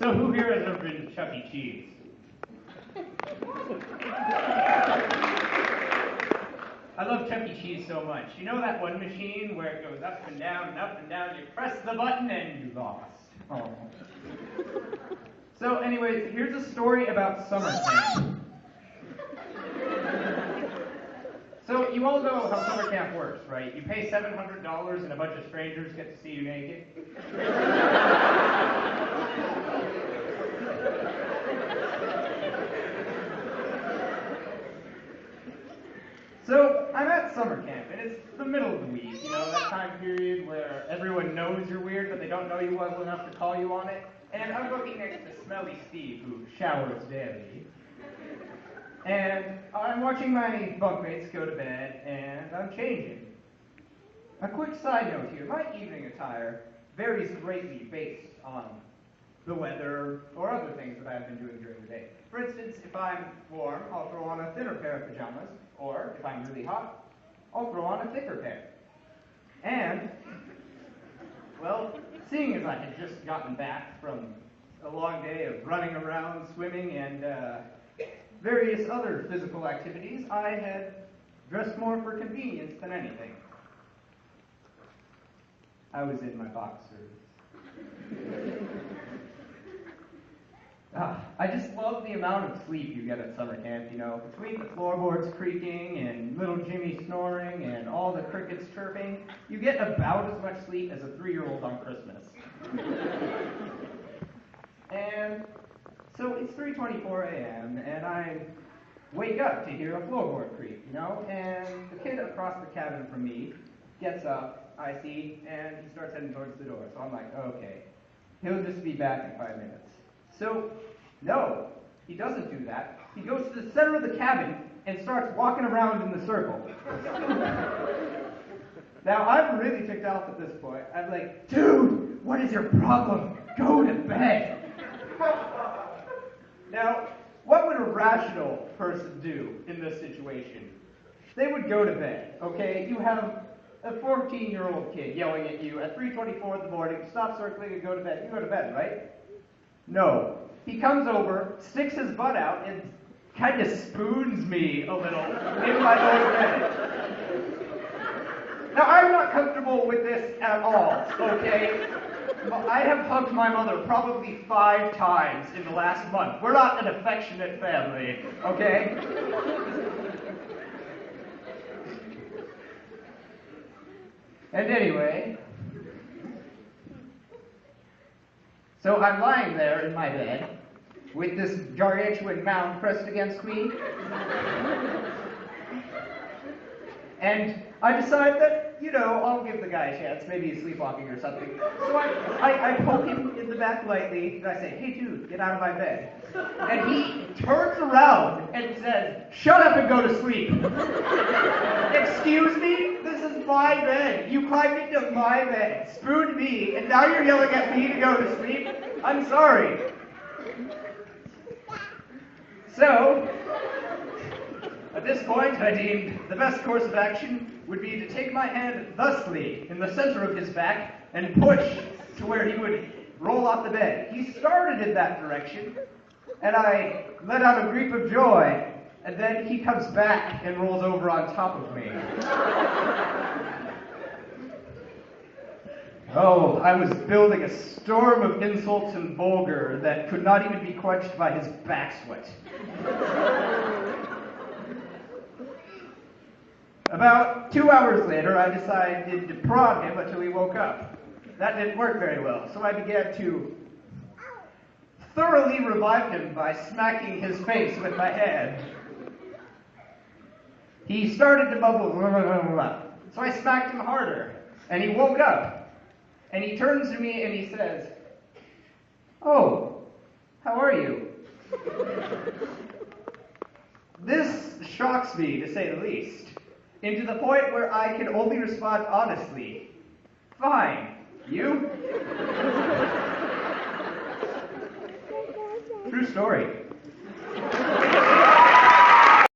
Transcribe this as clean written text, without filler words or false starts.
So who here has ever been to Chuck E. Cheese? I love Chuck E. Cheese so much. You know that one machine where it goes up and down and up and down, you press the button and you lost. Oh. So anyways, here's a story about summer camp. So you all know how summer camp works, right? You pay $700 and a bunch of strangers get to see you naked. So I'm at summer camp, and it's the middle of the week, you know, that time period where everyone knows you're weird, but they don't know you well enough to call you on it. And I'm working next to Smelly Steve, who showers daily. And I'm watching my bunkmates go to bed, and I'm changing. A quick side note here, my evening attire varies greatly based on the weather or other things that I've been doing during the day. For instance, if I'm warm, I'll throw on a thinner pair of pajamas, or if I'm really hot, I'll throw on a thicker pair. And, well, seeing as I had just gotten back from a long day of running around, swimming, and various other physical activities, I had dressed more for convenience than anything. I was in my boxers. I just love the amount of sleep you get at summer camp, you know. Between the floorboards creaking and little Jimmy snoring and all the crickets chirping, you get about as much sleep as a 3-year-old on Christmas. And so it's 3:24 a.m. and I wake up to hear a floorboard creak, you know, and the kid across the cabin from me gets up, I see, and he starts heading towards the door. So I'm like, okay, he'll just be back in 5 minutes. So, no, he doesn't do that. He goes to the center of the cabin and starts walking around in the circle. Now, I'm really ticked off at this point. I'm like, dude, what is your problem? Go to bed. Now, what would a rational person do in this situation? They would go to bed, okay? You have a 14-year-old kid yelling at you at 3:24 in the morning, stop circling and go to bed. You go to bed, right? No. He comes over, sticks his butt out, and kind of spoons me a little in my own bed. Now, I'm not comfortable with this at all, okay? I have hugged my mother probably 5 times in the last month. We're not an affectionate family, okay? And anyway, so I'm lying there in my bed with this gargantuan mound pressed against me. And I decide that, you know, I'll give the guy a chance. Maybe he's sleepwalking or something. So I poke him in the back lightly, and I say, hey, dude, get out of my bed. And he turns around and says, shut up and go to sleep. Excuse me? This is my bed. You climbed into my bed, spooned me, and now you're yelling at me to go to sleep? I'm sorry. So, at this point, I deemed the best course of action would be to take my hand thusly in the center of his back and push to where he would roll off the bed. He started in that direction, and I let out a greep of joy, and then he comes back and rolls over on top of me. Oh, I was building a storm of insults and vulgar that could not even be quenched by his back sweat. About 2 hours later, I decided to prod him until he woke up. That didn't work very well, so I began to thoroughly revive him by smacking his face with my hand. He started to bubble, so I smacked him harder, and he woke up. And he turns to me and he says, oh, how are you? This shocks me, to say the least, into the point where I can only respond honestly. Fine. You? True story.